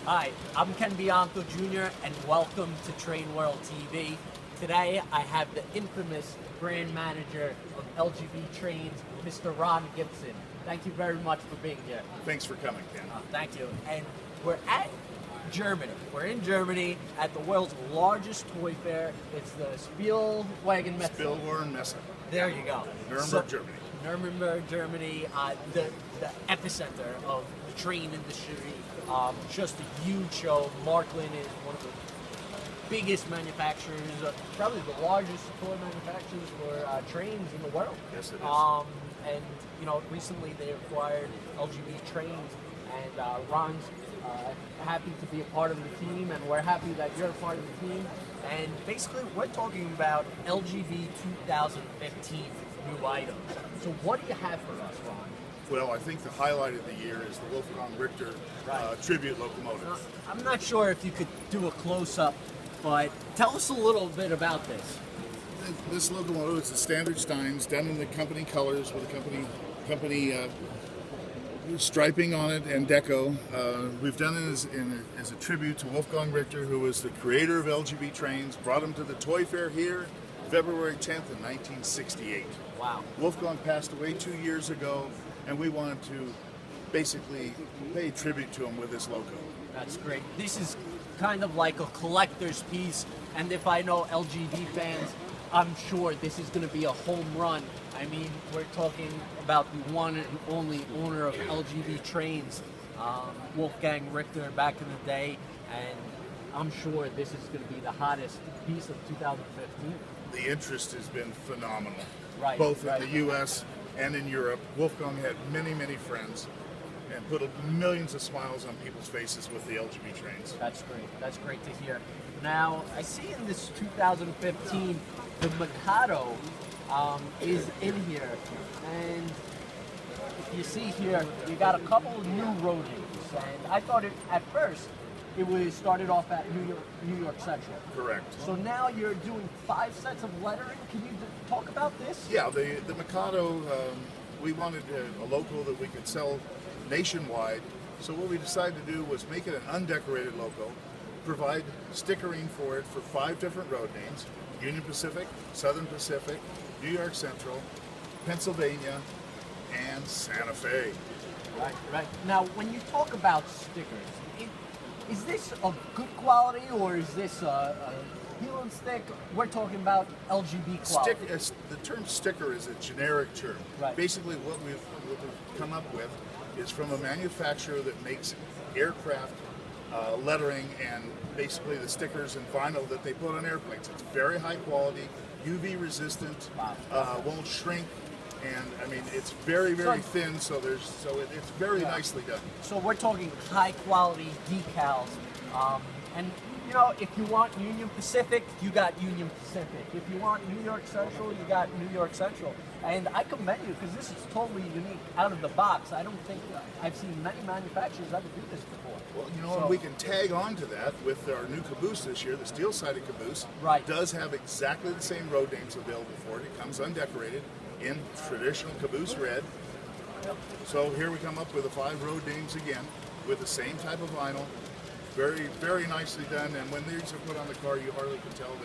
Hi, I'm Ken Bianco Jr. and welcome to TrainWorldTV. Today I have the infamous brand manager of LGB Trains, Mr. Ron Gibson. Thank you very much for being here. Thanks for coming, Ken. Thank you. And we're at Germany. We're in Germany at the world's largest toy fair. It's the Spielwarenmesse. Spielwarenmesse. There you go. Nuremberg, Germany. Nuremberg, Germany, the epicenter of the train industry. Just a huge show. Marklin is one of the biggest manufacturers, probably the largest toy manufacturers for trains in the world. Yes, it is. And you know, recently they acquired LGB Trains, and Ron's happy to be a part of the team, and we're happy that you're a part of the team. And basically, we're talking about LGB 2015 new items. So what do you have for us, Ron? Well, I think the highlight of the year is the Wolfgang Richter tribute locomotive. I'm not sure if you could do a close-up, but tell us a little bit about this. This locomotive is the standard Steins, done in the company colors with the company striping on it and deco. We've done it as a tribute to Wolfgang Richter, who was the creator of LGB Trains, brought him to the toy fair here February 10th in 1968. Wow. Wolfgang passed away 2 years ago, and we wanted to basically pay tribute to him with this logo. That's great. This is kind of like a collector's piece, and if I know LGB fans, I'm sure this is going to be a home run. I mean, we're talking about the one and only owner of LGB Trains, Wolfgang Richter, back in the day, and I'm sure this is going to be the hottest piece of 2015. The interest has been phenomenal, both in the U.S. and in Europe. Wolfgang had many, many friends and put millions of smiles on people's faces with the LGB Trains. That's great. That's great to hear. Now, I see in this 2015, the Mikado is in here, and if you see here, you got a couple of new road names, and I thought at first it was started off at New York Central. Correct. So now you're doing 5 sets of lettering. Can you talk about this? Yeah, the Mikado, we wanted a loco that we could sell nationwide. So what we decided to do was make it an undecorated loco, provide stickering for it for 5 different road names: Union Pacific, Southern Pacific, New York Central, Pennsylvania, and Santa Fe. Right. Now, when you talk about stickers, is this of good quality, or is this a peel and stick? We're talking about LGB quality. The term sticker is a generic term. Right. Basically, what we've come up with is from a manufacturer that makes aircraft lettering and basically the stickers and vinyl that they put on airplanes. It's very high quality, UV resistant, won't shrink. And I mean, it's very, very thin, so it's very nicely done. So we're talking high quality decals, and you know, if you want Union Pacific, you got Union Pacific. If you want New York Central, you got New York Central. And I commend you, because this is totally unique, out of the box. I don't think I've seen many manufacturers ever do this before. Well, you know, and we can tag on to that with our new Caboose this year. The steel-sided Caboose does have exactly the same road names available for it. It comes undecorated in traditional Caboose red. So here we come up with the 5 road names again with the same type of vinyl. Very, very nicely done, and when these are put on the car, you hardly can tell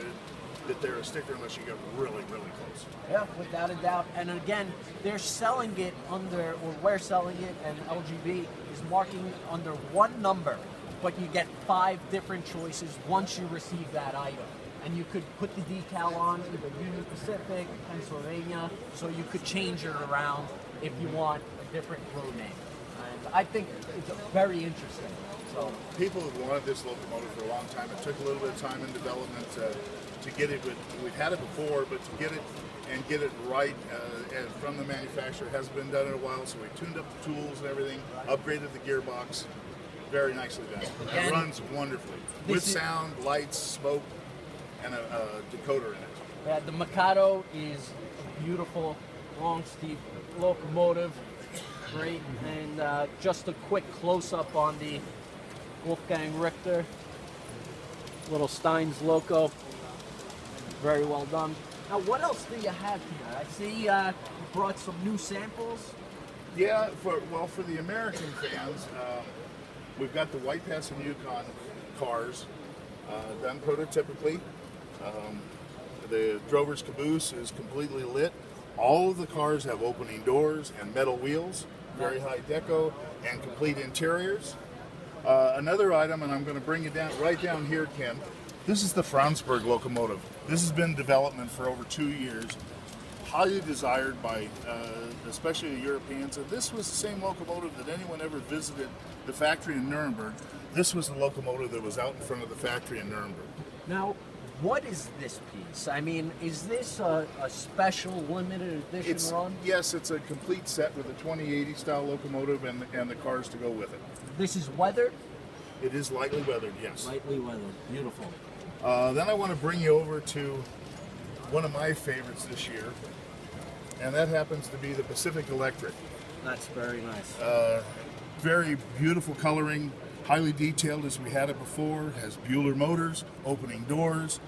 that they're a sticker unless you get really, really close. Yeah, without a doubt. And again, they're selling it under, or we're selling it, and LGB is marking under one number, but you get 5 different choices once you receive that item. And you could put the decal on either Union Pacific, Pennsylvania, so you could change it around if you want a different road name. And I think it's very interesting. So people have wanted this locomotive for a long time. It took a little bit of time in development to get it. We've had it before, but to get it and get it right and from the manufacturer hasn't been done in a while. So we tuned up the tools and everything, upgraded the gearbox. Very nicely done. It runs wonderfully with sound, lights, smoke, and a decoder in it. Yeah, the Mikado is a beautiful, long, steep locomotive. Great, and just a quick close-up on the Wolfgang Richter, little Steins loco. Very well done. Now, what else do you have here? I see you brought some new samples. Yeah, for the American fans, We've got the White Pass and Yukon Cars done prototypically. The Drover's Caboose is completely lit. All of the cars have opening doors and metal wheels, very high deco, and complete interiors. Another item, and I'm going to bring it down right down here, Ken. This is the Franz locomotive. This has been in development for over 2 years. Highly desired by especially the Europeans, and this was the same locomotive that anyone ever visited the factory in Nuremberg. This was the locomotive that was out in front of the factory in Nuremberg. Now, what is this piece? I mean, is this a special limited edition run? Yes, it's a complete set with a 2080 style locomotive and the cars to go with it. This is weathered? It is lightly weathered, yes. Lightly weathered, beautiful. Then I want to bring you over to one of my favorites this year, and that happens to be the Pacific Electric. That's very nice. Very beautiful coloring, highly detailed as we had it before, has Bueller motors, opening doors,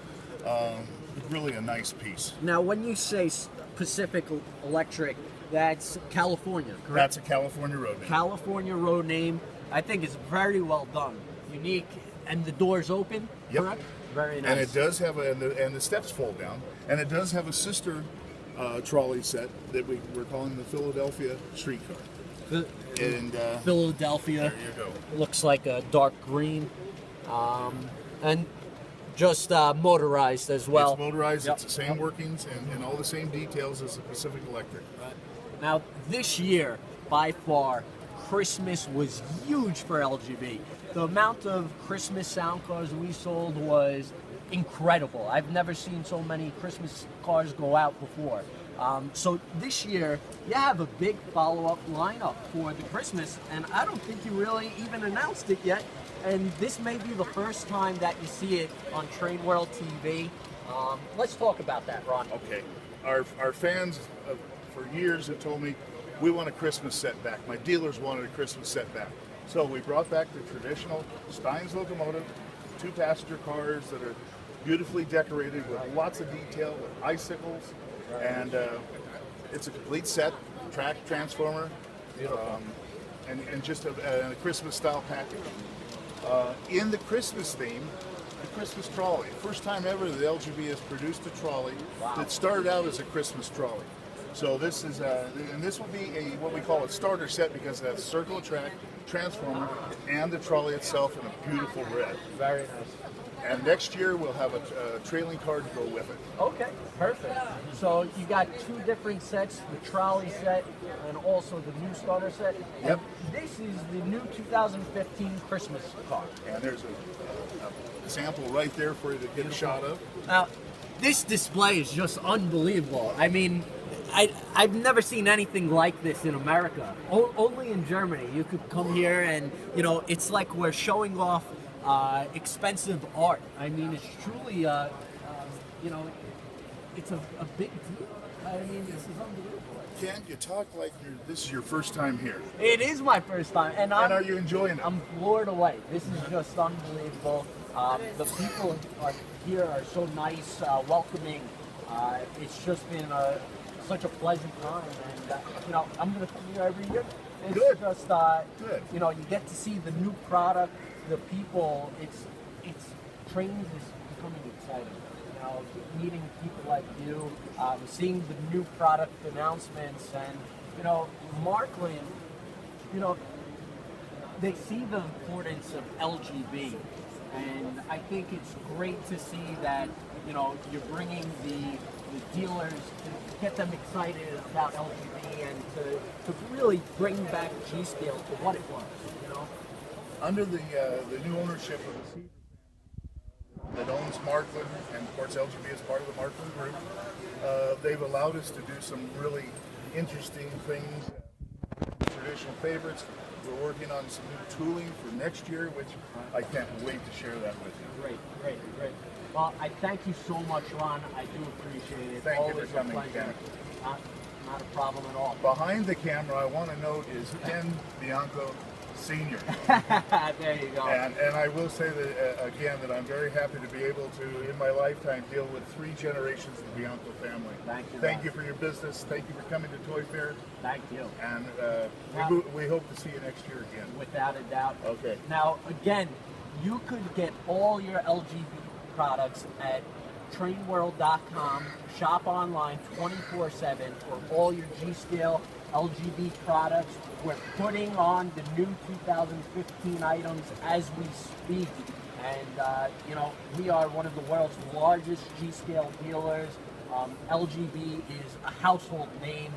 really a nice piece. Now, when you say Pacific Electric, that's California, correct? That's a California road name. California road name. I think it's very well done, unique, and the doors open, yep. Correct? Very nice. And it does have and the steps fold down, and it does have a sister trolley set that we're calling the Philadelphia Streetcar. Philadelphia. There you go. Looks like a dark green, and just motorized as well. It's motorized. Yep. It's the same workings and all the same details as the Pacific Electric. Now, this year, by far, Christmas was huge for LGB. The amount of Christmas sound cars we sold was incredible. I've never seen so many Christmas cars go out before. So this year, you have a big follow-up lineup for the Christmas, and I don't think you really even announced it yet. And this may be the first time that you see it on TrainWorldTV. Let's talk about that, Ron. Okay. Our fans for years have told me, we want a Christmas set back. My dealers wanted a Christmas set back. So we brought back the traditional Stein's locomotive, 2-passenger cars that are beautifully decorated with lots of detail, with icicles, and it's a complete set, track, transformer, and just a Christmas-style package. In the Christmas theme, the Christmas trolley. First time ever that LGB has produced a trolley that started out as a Christmas trolley. So this is, and this will be what we call a starter set because it has circle track, transformer, and the trolley itself in a beautiful red. Very nice. And next year we'll have a trailing car to go with it. Okay, perfect. So you got 2 different sets, the trolley set and also the new starter set. Yep. And this is the new 2015 Christmas car. And there's a sample right there for you to get a shot of. Now, this display is just unbelievable. I mean, I've never seen anything like this in America. Only in Germany. You could come here and, you know, it's like we're showing off expensive art. I mean, it's truly, you know, it's a big deal. I mean, this is unbelievable. Ken, you talk like this is your first time here. It is my first time. And are you enjoying it? I'm blown away. This is just unbelievable. The people here are so nice, welcoming. It's just been such a pleasant time, and you know, I'm going to come here every year. It's Good. just, Good. You know, you get to see the new product, the people. It's Trains is becoming exciting. You know, meeting people like you, seeing the new product announcements, and you know, Markland. You know, they see the importance of LGB, and I think it's great to see that, you know, you're bringing the dealers to get them excited about LGB and to really bring back G-Scale to what it was, you know? Under the new ownership of the Cedar that owns Markland, and of course LGB is part of the Markland group, they've allowed us to do some really interesting things, traditional favorites. We're working on some new tooling for next year, which I can't wait to share that with you. Great. Well, I thank you so much, Ron. I do appreciate it. Thank you for coming, Ken. Not a problem at all. Behind the camera, I want to note, is Ken, Bianco, senior. There you go. And I will say that, again, that I'm very happy to be able to, in my lifetime, deal with 3 generations of the Bianco family. Thank you for your business. Thank you for coming to Toy Fair. Thank you. And we hope to see you next year again. Without a doubt. Okay. Now, again, you could get all your LGB products at TrainWorld.com. Shop online 24/7 for all your G-Scale LGB products. We're putting on the new 2015 items as we speak. And, you know, we are one of the world's largest G-Scale dealers. LGB is a household name.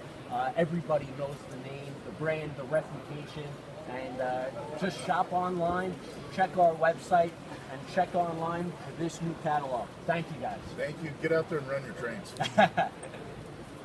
Everybody knows the name, the brand, the reputation. And just shop online, check our website, and check online for this new catalog. Thank you, guys. Thank you. Get out there and run your trains.